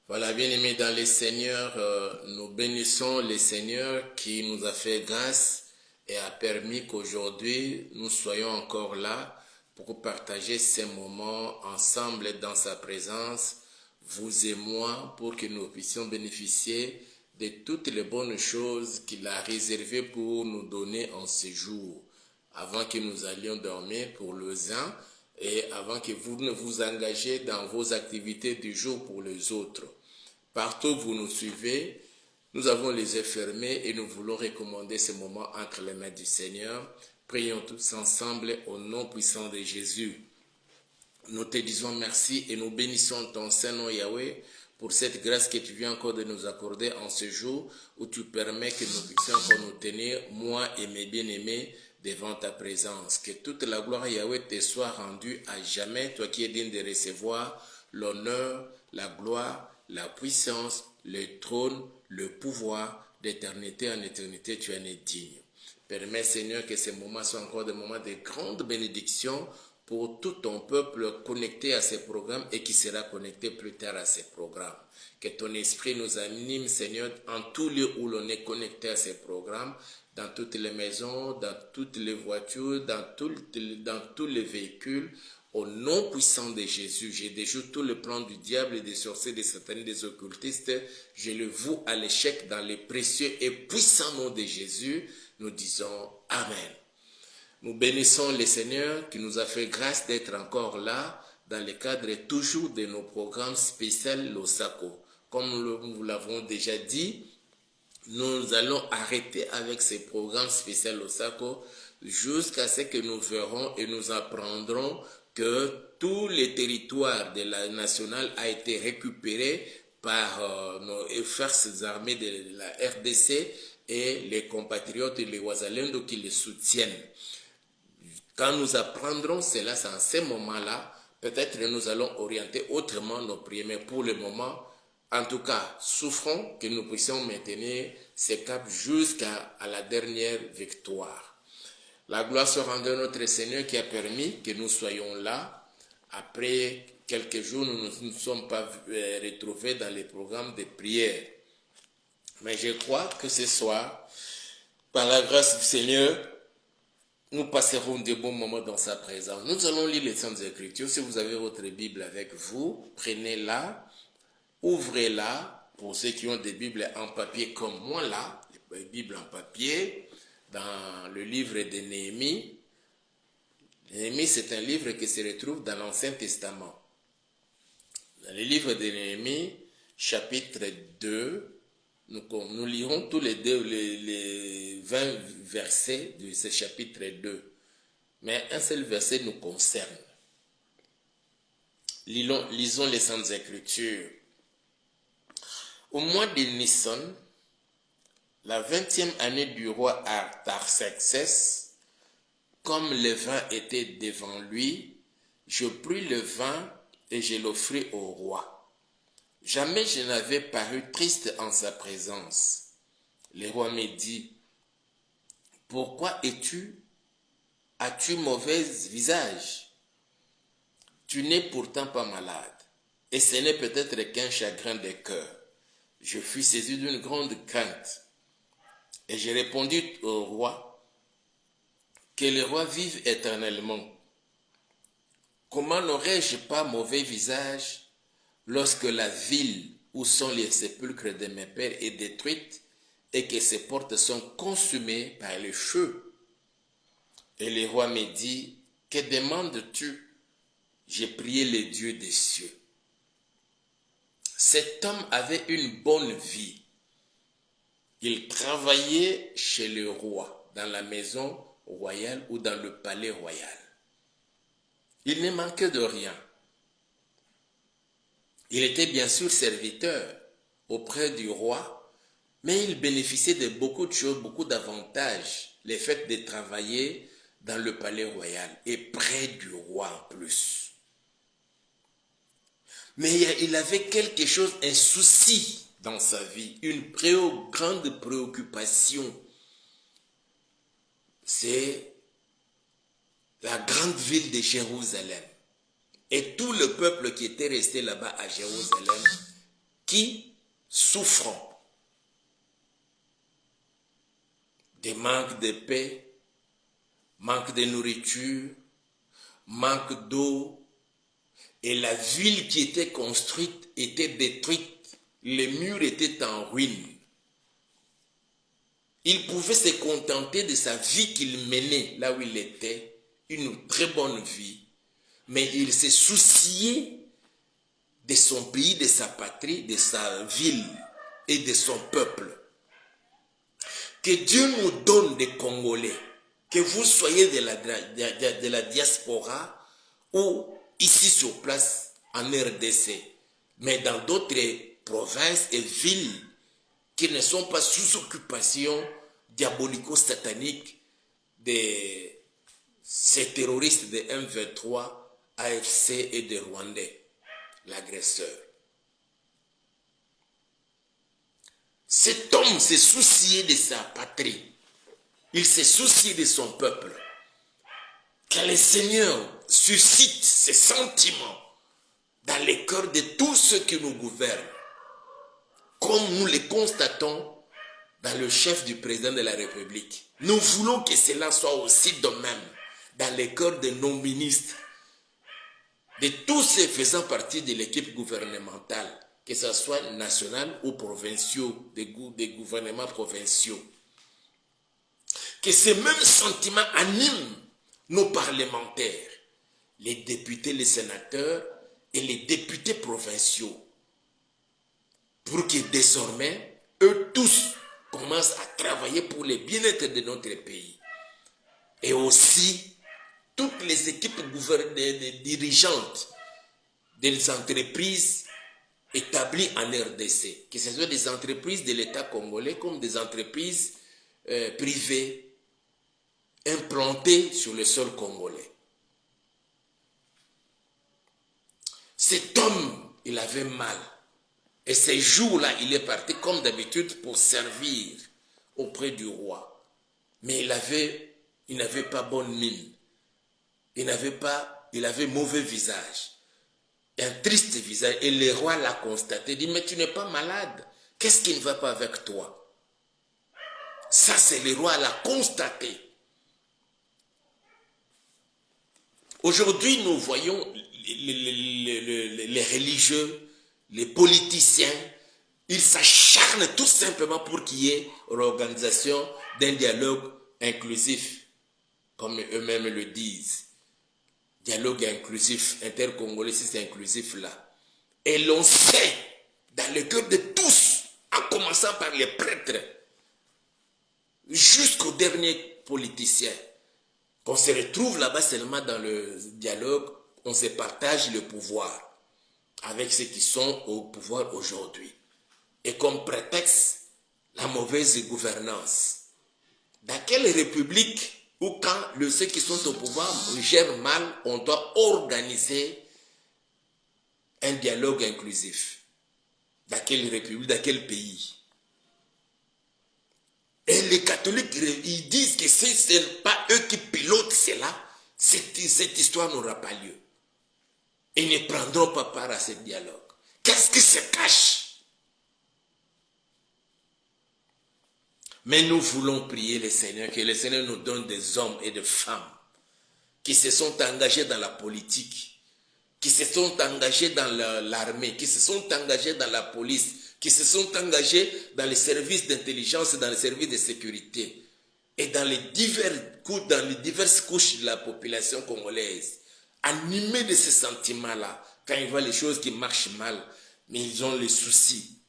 Voilà, bien-aimés dans les Seigneurs, nous bénissons le Seigneur qui nous a fait grâce et a permis qu'aujourd'hui nous soyons encore là pour partager ces moments ensemble dans sa présence, vous et moi, pour que nous puissions bénéficier de toutes les bonnes choses qu'il a réservées pour nous donner en ce jour, avant que nous allions dormir pour le temps et avant que vous ne vous engagez dans vos activités du jour pour les autres. Partout où vous nous suivez, nous avons les yeux fermés et nous voulons recommander ce moment entre les mains du Seigneur. Prions tous ensemble au nom puissant de Jésus. Nous te disons merci et nous bénissons ton Saint-Nom Yahweh pour cette grâce que tu viens encore de nous accorder en ce jour où tu permets que nous puissions encore nous tenir, moi et mes bien-aimés, devant ta présence. Que toute la gloire Yahweh te soit rendue à jamais, toi qui es digne de recevoir l'honneur, la gloire, la puissance, le trône, le pouvoir, d'éternité en éternité, tu en es digne. Permets, Seigneur, que ces moments soient encore des moments de grande bénédiction pour tout ton peuple connecté à ces programmes et qui sera connecté plus tard à ces programmes. Que ton esprit nous anime, Seigneur, en tous lieux où l'on est connecté à ces programmes, dans toutes les maisons, dans toutes les voitures, dans tous les véhicules. Au nom puissant de Jésus, je déjoue tout le plan du diable et des sorciers, des satanistes, des occultistes. Je le voue à l'échec dans le précieux et puissant nom de Jésus. Nous disons Amen. Nous bénissons le Seigneur qui nous a fait grâce d'être encore là dans le cadre toujours de nos programmes spéciaux Losako. Comme nous l'avons déjà dit, nous allons arrêter avec ces programmes spéciaux Losako jusqu'à ce que nous verrons et nous apprendrons que tous les territoires de la nationale a été récupéré par nos forces armées de la RDC et les compatriotes et les Ouazalendo qui les soutiennent. Quand nous apprendrons cela, c'est en ce moment-là, peut-être nous allons orienter autrement nos prières. Mais pour le moment, en tout cas, souffrons que nous puissions maintenir ce cap jusqu'à la dernière victoire. La gloire se rende à notre Seigneur qui a permis que nous soyons là. Après quelques jours, nous ne nous sommes pas retrouvés dans les programmes de prière. Mais je crois que ce soir, par la grâce du Seigneur, nous passerons de bons moments dans sa présence. Nous allons lire les Saintes Écritures. Si vous avez votre Bible avec vous, prenez-la, ouvrez-la. Pour ceux qui ont des Bibles en papier comme moi là, des Bibles en papier, dans le livre de Néhémie. Néhémie, c'est un livre qui se retrouve dans l'Ancien Testament. Dans le livre de Néhémie, chapitre 2, nous lirons tous les 20 versets de ce chapitre 2. Mais un seul verset nous concerne. Lisons les Saintes Écritures. Au mois de Nissan, la 20e année du roi Artaxerxès, comme le vin était devant lui, je pris le vin et je l'offris au roi. Jamais je n'avais paru triste en sa présence. Le roi me dit, « Pourquoi as-tu mauvais visage? Tu n'es pourtant pas malade, et ce n'est peut-être qu'un chagrin de cœur. » Je fus saisi d'une grande crainte. Et j'ai répondu au roi, que le roi vive éternellement. Comment n'aurais-je pas mauvais visage lorsque la ville où sont les sépulcres de mes pères est détruite et que ses portes sont consumées par le feu? Et le roi me dit, que demandes-tu? J'ai prié les dieux des cieux. Cet homme avait une bonne vie. Il travaillait chez le roi, dans la maison royale ou dans le palais royal. Il ne manquait de rien. Il était bien sûr serviteur auprès du roi, mais il bénéficiait de beaucoup de choses, beaucoup d'avantages. Le fait de travailler dans le palais royal et près du roi en plus. Mais il avait quelque chose, un souci dans sa vie, une grande préoccupation. C'est la grande ville de Jérusalem. Et tout le peuple qui était resté là-bas à Jérusalem qui souffrent des manques de paix, manque de nourriture, manque d'eau, et la ville qui était construite était détruite, les murs étaient en ruine. Il pouvait se contenter de sa vie qu'il menait là où il était, une très bonne vie, mais il se souciait de son pays, de sa patrie, de sa ville et de son peuple. Que Dieu nous donne des Congolais, que vous soyez de la diaspora ou ici sur place en RDC, mais dans d'autres provinces et villes qui ne sont pas sous occupation diabolico-satanique de ces terroristes de M23, AFC et de Rwandais, l'agresseur. Cet homme s'est soucié de sa patrie. Il s'est soucié de son peuple. Que le Seigneur suscite ces sentiments dans les cœurs de tous ceux qui nous gouvernent, comme nous les constatons dans le chef du président de la République. Nous voulons que cela soit aussi de même dans les cœurs de nos ministres, de tous ceux faisant partie de l'équipe gouvernementale, que ce soit national ou provinciaux, des gouvernements provinciaux. Que ces mêmes sentiments animent nos parlementaires, les députés, les sénateurs et les députés provinciaux, pour que désormais, eux tous commencent à travailler pour le bien-être de notre pays. Et aussi, toutes les équipes dirigeantes des entreprises établies en RDC, que ce soit des entreprises de l'État congolais comme des entreprises privées implantées sur le sol congolais. Cet homme, il avait mal. Et ces jours-là, il est parti comme d'habitude pour servir auprès du roi. Mais il n'avait pas bonne mine. Il avait mauvais visage. Un triste visage. Et le roi l'a constaté. Il dit, mais tu n'es pas malade. Qu'est-ce qui ne va pas avec toi? Ça, c'est le roi l'a constaté. Aujourd'hui, nous voyons les religieux, les politiciens, ils s'acharnent tout simplement pour qu'il y ait l'organisation d'un dialogue inclusif, comme eux-mêmes le disent. Dialogue inclusif, intercongolais, si c'est inclusif là. Et l'on sait, dans le cœur de tous, en commençant par les prêtres, jusqu'au dernier politicien, qu'on se retrouve là-bas seulement dans le dialogue, on se partage le pouvoir avec ceux qui sont au pouvoir aujourd'hui. Et comme prétexte, la mauvaise gouvernance. Dans quelle république où quand ceux qui sont au pouvoir gèrent mal, on doit organiser un dialogue inclusif? Dans quelle république, dans quel pays? Et les catholiques, ils disent que si ce n'est pas eux qui pilotent cela, cette histoire n'aura pas lieu. Ils ne prendront pas part à ce dialogue. Qu'est-ce qui se cache? Mais nous voulons prier le Seigneur, que le Seigneur nous donne des hommes et des femmes qui se sont engagés dans la politique, qui se sont engagés dans l'armée, qui se sont engagés dans la police, qui se sont engagés dans les services d'intelligence et dans les services de sécurité et dans les diverses couches de la population congolaise, animés de ces sentiments-là, quand ils voient les choses qui marchent mal, mais ils ont le souci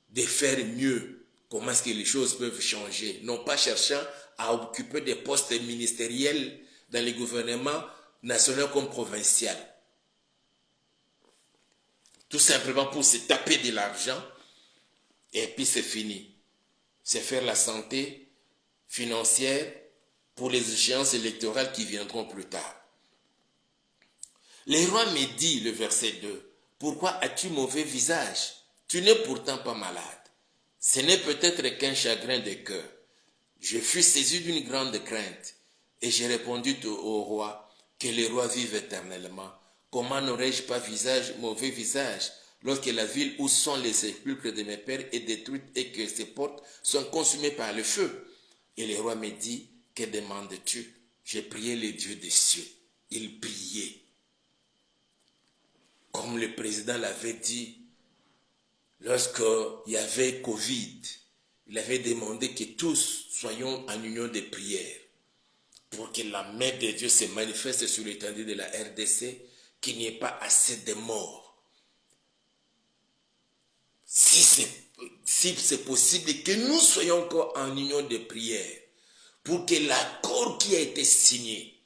de faire mieux. Comment est-ce que les choses peuvent changer? Non pas cherchant à occuper des postes ministériels dans les gouvernements nationaux comme provinciaux. Tout simplement pour se taper de l'argent et puis c'est fini. C'est faire la santé financière pour les échéances électorales qui viendront plus tard. Le roi me dit, le verset 2, « Pourquoi as-tu mauvais visage? Tu n'es pourtant pas malade. Ce n'est peut-être qu'un chagrin de cœur. Je fus saisi d'une grande crainte et j'ai répondu au roi, que le roi vive éternellement. Comment n'aurais-je pas mauvais visage lorsque la ville où sont les sépulcres de mes pères est détruite et que ses portes sont consumées par le feu. Et le roi me dit, que demandes-tu? J'ai prié les dieux des cieux. Il priait. Comme le président l'avait dit, lorsqu'il y avait Covid, il avait demandé que tous soyons en union de prière pour que la main de Dieu se manifeste sur l'étendue de la RDC, qu'il n'y ait pas assez de morts. Si c'est possible, que nous soyons encore en union de prière pour que l'accord qui a été signé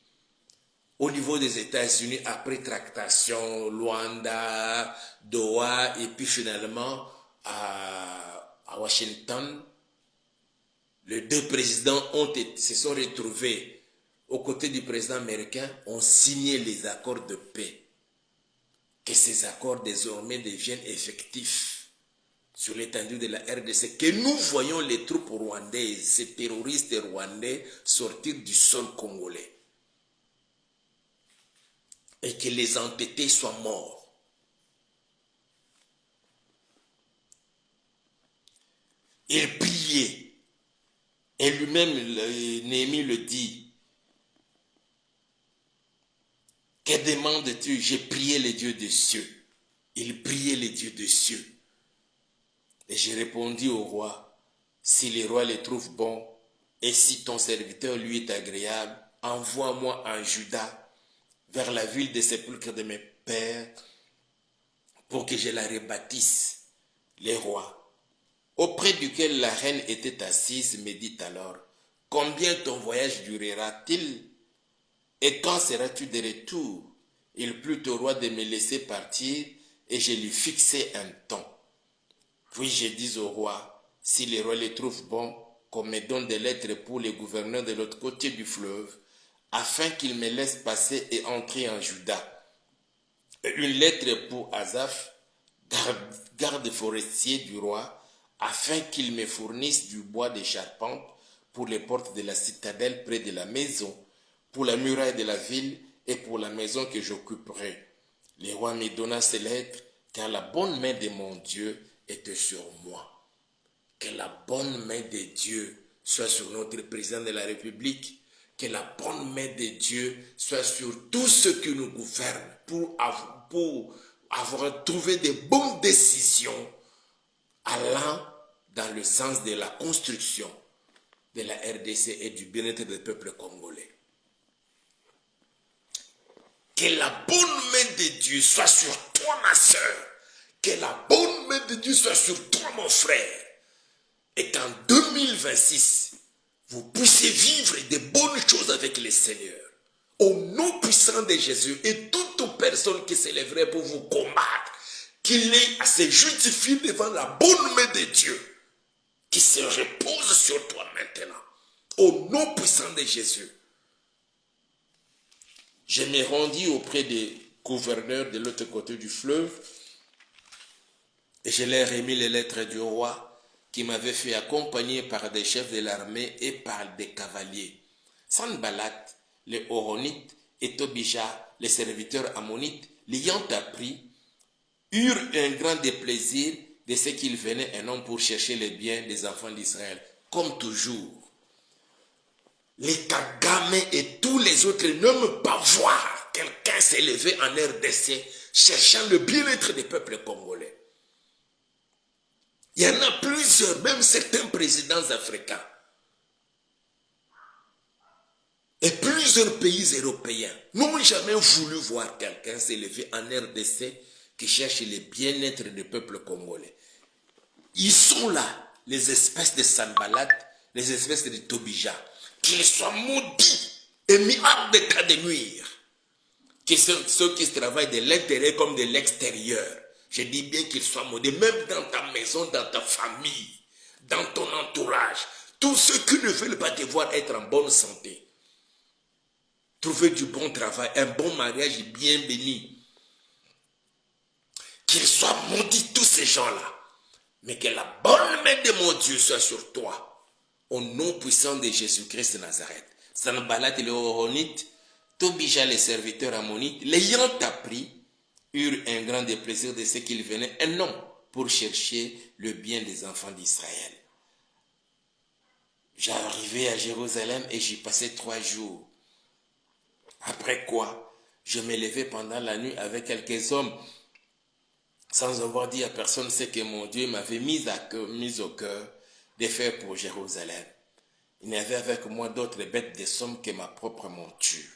au niveau des États-Unis après tractation, Luanda, Doha et puis finalement à Washington, les deux présidents se sont retrouvés aux côtés du président américain, ont signé les accords de paix. Que ces accords désormais deviennent effectifs sur l'étendue de la RDC, que nous voyons les troupes rwandaises, ces terroristes rwandais sortir du sol congolais. Et que les entêtés soient morts. Il priait. Et lui-même, Néhémie le dit. Que demandes-tu? J'ai prié les dieux des cieux. Il priait les dieux des cieux. Et j'ai répondu au roi, si le roi les trouve bons, et si ton serviteur lui est agréable, envoie-moi en Juda, vers la ville des sépulcres de mes pères, pour que je la rebâtisse. Les rois, auprès duquel la reine était assise, me dit alors, combien ton voyage durera-t-il? Et quand seras-tu de retour? Il plut au roi de me laisser partir, et je lui fixai un temps. Puis je dis au roi, si le roi les trouve bons, qu'on me donne des lettres pour les gouverneurs de l'autre côté du fleuve, afin qu'il me laisse passer et entrer en Juda. Une lettre pour Asaph, garde forestier du roi, afin qu'il me fournisse du bois de charpente pour les portes de la citadelle près de la maison, pour la muraille de la ville et pour la maison que j'occuperai. Le roi me donna ces lettres, car la bonne main de mon Dieu était sur moi. Que la bonne main de Dieu soit sur notre président de la République, que la bonne main de Dieu soit sur tous ceux qui nous gouvernent pour avoir trouvé de bonnes décisions allant dans le sens de la construction de la RDC et du bien-être des peuples congolais. Que la bonne main de Dieu soit sur toi, ma soeur. Que la bonne main de Dieu soit sur toi, mon frère. Et qu'en 2026, vous puissiez vivre de bonnes choses avec le Seigneur. Au nom puissant de Jésus et toute personne qui s'élèverait pour vous combattre, qu'il ait à se justifier devant la bonne main de Dieu qui se repose sur toi maintenant. Au nom puissant de Jésus. Je me rendis auprès des gouverneurs de l'autre côté du fleuve et je leur ai remis les lettres du roi qui m'avait fait accompagner par des chefs de l'armée et par des cavaliers. Sanballat, les Horonites, et Tobija, les serviteurs ammonites, l'ayant appris, eurent un grand déplaisir de ce qu'il venait un homme pour chercher les biens des enfants d'Israël, comme toujours. Les Kagame et tous les autres n'aiment pas voir quelqu'un s'élever en RDC cherchant le bien-être des peuples congolais. Il y en a plusieurs, même certains présidents africains et plusieurs pays européens n'ont jamais voulu voir quelqu'un s'élever en RDC qui cherche le bien-être des peuples congolais. Ils sont là, les espèces de Sanballat, les espèces de Tobija, qu'ils soient maudits et mis hors d'état de nuire. Que ceux qui travaillent de l'intérieur comme de l'extérieur. Je dis bien qu'ils soient maudits, même dans ta maison, dans ta famille, dans ton entourage. Tous ceux qui ne veulent pas te voir être en bonne santé. Trouver du bon travail, un bon mariage bien béni. Qu'ils soient maudits, tous ces gens-là. Mais que la bonne main de mon Dieu soit sur toi. Au nom puissant de Jésus-Christ de Nazareth. Sanballat et les Horonites, Tobija les serviteurs ammonites, l'ayant appris, eurent un grand déplaisir de ce qu'ils venaient, et non pour chercher le bien des enfants d'Israël. J'arrivais à Jérusalem et j'y passais 3 jours. Après quoi, je me levais pendant la nuit avec quelques hommes, sans avoir dit à personne ce que mon Dieu m'avait mis au cœur de faire pour Jérusalem. Il n'y avait avec moi d'autres bêtes de somme que ma propre monture.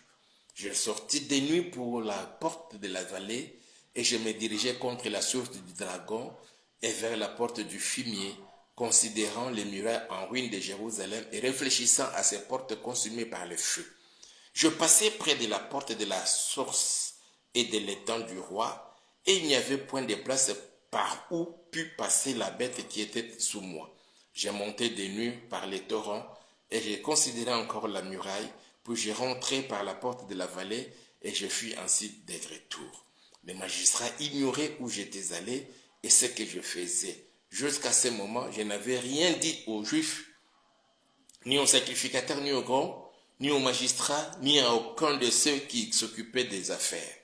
Je sortis de nuit pour la porte de la vallée et je me dirigeais contre la source du dragon et vers la porte du fumier, considérant les murailles en ruine de Jérusalem et réfléchissant à ces portes consumées par le feu. Je passai près de la porte de la source et de l'étang du roi, et il n'y avait point de place par où put passer la bête qui était sous moi. Je montai de nuit par les torrents, et je considérai encore la muraille, puis je rentrai par la porte de la vallée, et je fus ainsi de retour. Les magistrats ignoraient où j'étais allé et ce que je faisais. Jusqu'à ce moment, je n'avais rien dit aux Juifs, ni aux sacrificateurs, ni aux grands, ni aux magistrats, ni à aucun de ceux qui s'occupaient des affaires.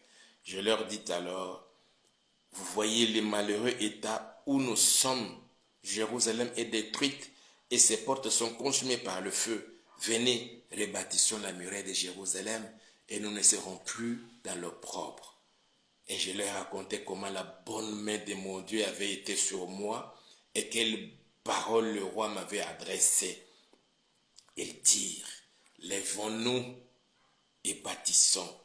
Je leur dis alors, vous voyez le malheureux état où nous sommes. Jérusalem est détruite et ses portes sont consumées par le feu. Venez, rebâtissons la muraille de Jérusalem et nous ne serons plus dans l'opprobre. Et je leur racontais comment la bonne main de mon Dieu avait été sur moi et quelles paroles le roi m'avait adressées. Ils dirent, lèvons-nous et bâtissons.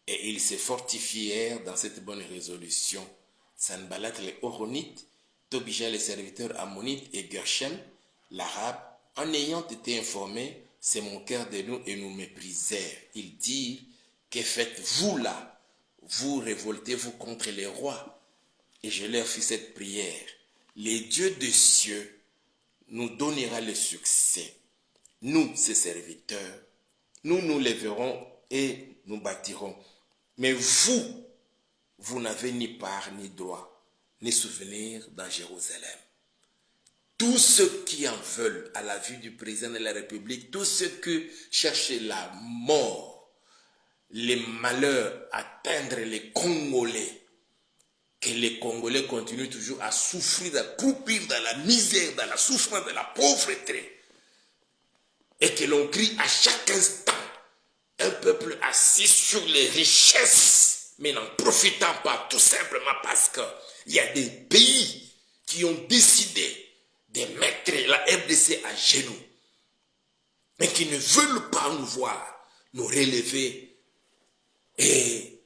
Et ils se fortifièrent dans cette bonne résolution. Sanballat les Horonites, Tobija les serviteurs ammonites et Gershom, l'arabe, en ayant été informés, se moquèrent de nous et nous méprisèrent. Ils dirent, que faites-vous là? Vous révoltez-vous contre les rois? Et je leur fis cette prière. Les dieux des cieux nous donnera le succès. Nous, ses serviteurs, nous lèverons et nous bâtirons. Mais vous n'avez ni part ni droit, ni souvenir dans Jérusalem. Tous ceux qui en veulent à la vue du président de la République, tous ceux qui cherchent la mort, les malheurs, atteindre les Congolais, que les Congolais continuent toujours à souffrir, à croupir dans la misère, dans la souffrance, dans la pauvreté, et que l'on crie à chaque instant, un peuple assis sur les richesses, mais n'en profitant pas, tout simplement parce qu'il y a des pays qui ont décidé de mettre la RDC à genoux, mais qui ne veulent pas nous voir, nous relever et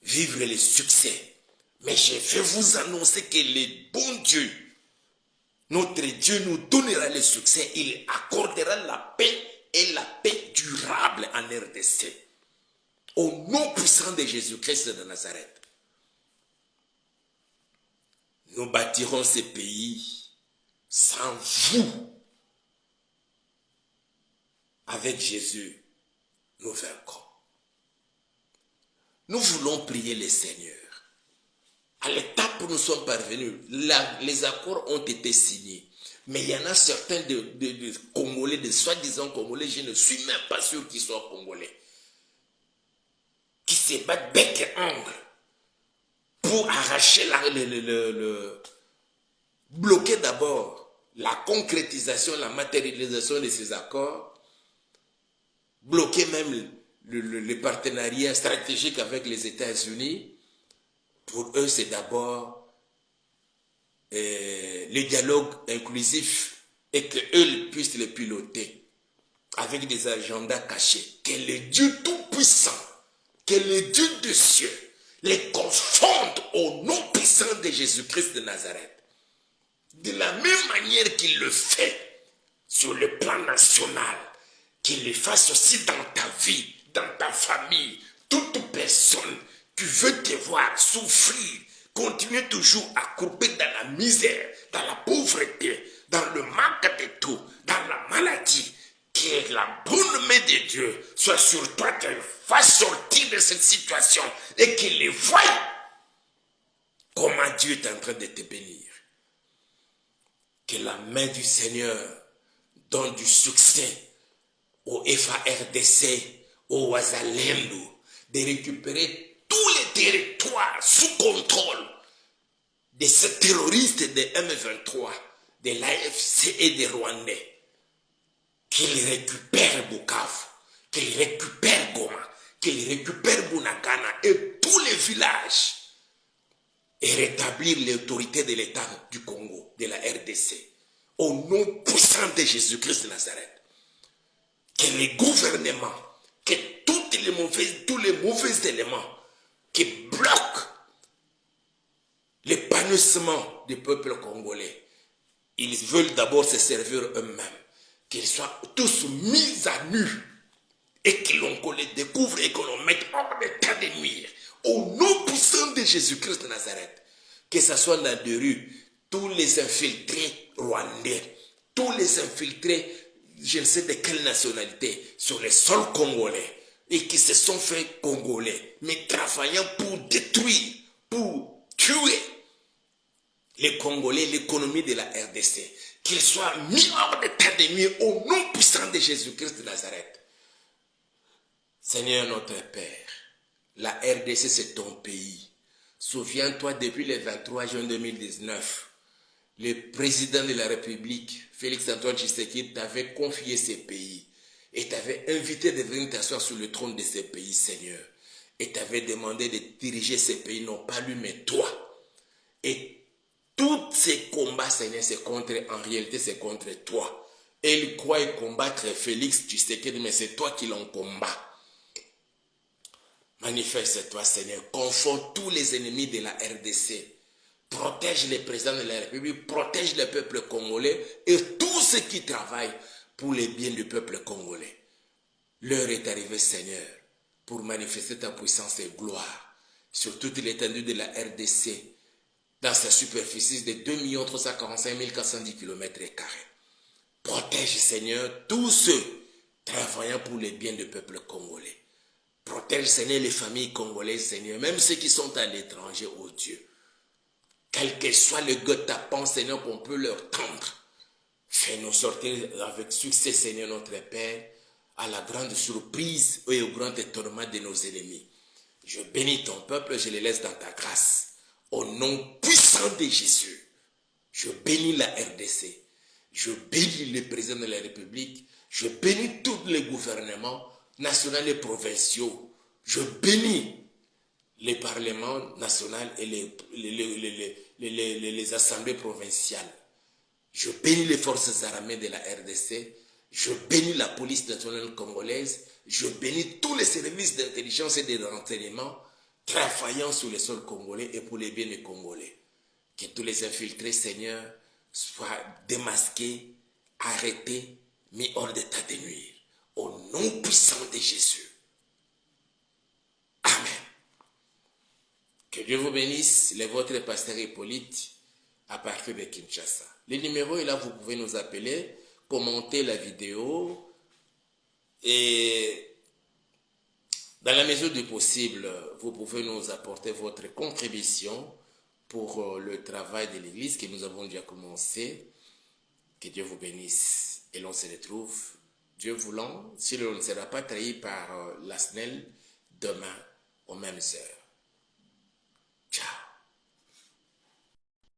vivre le succès. Mais je vais vous annoncer que le bon Dieu, notre Dieu nous donnera le succès, il accordera la paix et la paix durable en RDC. Au nom puissant de Jésus-Christ de Nazareth. Nous bâtirons ces pays sans vous. Avec Jésus, nous vaincrons. Nous voulons prier le Seigneur. À l'étape où nous sommes parvenus, les accords ont été signés. Mais il y en a certains de Congolais, de soi-disant Congolais, je ne suis même pas sûr qu'ils soient Congolais, qui se battent bec et ongle pour arracher bloquer d'abord la concrétisation, la matérialisation de ces accords, bloquer même le partenariat stratégique avec les États-Unis. Pour eux, c'est d'abord le dialogue inclusif et qu'eux puissent le piloter avec des agendas cachés. Que le Dieu Tout-Puissant, que le Dieu des cieux les confonde au nom puissant de Jésus-Christ de Nazareth. De la même manière qu'il le fait sur le plan national, qu'il le fasse aussi dans ta vie, dans ta famille, toute personne qui veut te voir souffrir, continuer toujours à couper dans la misère, dans la pauvreté, dans le manque de tout, dans la maladie, que la bonne main de Dieu soit sur toi, te fasse sortir de cette situation et qu'il les voie comment Dieu est en train de te bénir. Que la main du Seigneur donne du succès au FARDC, au Wazalendo, de récupérer tous les territoire sous contrôle de ces terroristes de M23, de l'AFC et des Rwandais, qu'ils récupèrent Bukavu, qu'ils récupèrent Goma, qu'ils récupèrent Bunagana et tous les villages et rétablir l'autorité de l'État du Congo, de la RDC, au nom puissant de Jésus-Christ de Nazareth. Que les gouvernements, que tous les mauvais éléments qui bloquent l'épanouissement du peuple congolais, ils veulent d'abord se servir eux-mêmes, qu'ils soient tous mis à nu et que l'on les découvre et que l'on mette hors d'état de nuire. Au nom puissant de Jésus-Christ de Nazareth, que ce soit dans les rues, tous les infiltrés rwandais, tous les infiltrés, je ne sais de quelle nationalité, sur le sol congolais, et qui se sont faits congolais, mais travaillant pour détruire, pour tuer les Congolais, l'économie de la RDC, qu'ils soient mis hors d'état de nuire au nom puissant de Jésus-Christ de Nazareth. Seigneur notre Père, la RDC c'est ton pays. Souviens-toi, depuis le 23 juin 2019, le président de la République, Félix-Antoine Tshisekedi, t'avait confié ces pays et t'avait invité de venir t'asseoir sur le trône de ces pays, Seigneur. Et t'avait demandé de diriger ces pays, non pas lui, mais toi. Et tous ces combats, Seigneur, c'est contre, en réalité, c'est contre toi. Et il croit combattre Félix Tshisekedi, mais c'est toi qui l'en combat. Manifeste-toi, Seigneur. Conforte tous les ennemis de la RDC. Protège les présidents de la République, protège le peuple congolais et tous ceux qui travaillent pour le bien du peuple congolais. L'heure est arrivée, Seigneur, pour manifester ta puissance et gloire sur toute l'étendue de la RDC, dans sa superficie de 2 345 410 km². Protège, Seigneur, tous ceux travaillant pour le bien du peuple congolais. Protège, Seigneur, les familles congolaises, Seigneur, même ceux qui sont à l'étranger, oh Dieu. Quel que soit le guet-apens, Seigneur, qu'on peut leur tendre. Fais-nous sortir avec succès, Seigneur, notre Père, à la grande surprise et au grand étonnement de nos ennemis. Je bénis ton peuple, je les laisse dans ta grâce. Au nom puissant de Jésus, je bénis la RDC. Je bénis le président de la République. Je bénis tous les gouvernements nationaux et provinciaux. Je bénis les parlements nationaux et les assemblées provinciales. Je bénis les forces armées de la RDC. Je bénis la police nationale congolaise. Je bénis tous les services d'intelligence et de renseignement travaillant sur le sol congolais et pour les biens des Congolais. Que tous les infiltrés, Seigneur, soient démasqués, arrêtés, mis hors d'état de nuire. Au nom puissant de Jésus. Amen. Que Dieu vous bénisse, le votre pasteur Hippolyte, à partir de Kinshasa. Le numéro est là, vous pouvez nous appeler, commenter la vidéo et dans la mesure du possible, vous pouvez nous apporter votre contribution pour le travail de l'Église que nous avons déjà commencé. Que Dieu vous bénisse et l'on se retrouve, Dieu voulant, si l'on ne sera pas trahi par la SNEL, demain aux mêmes heures.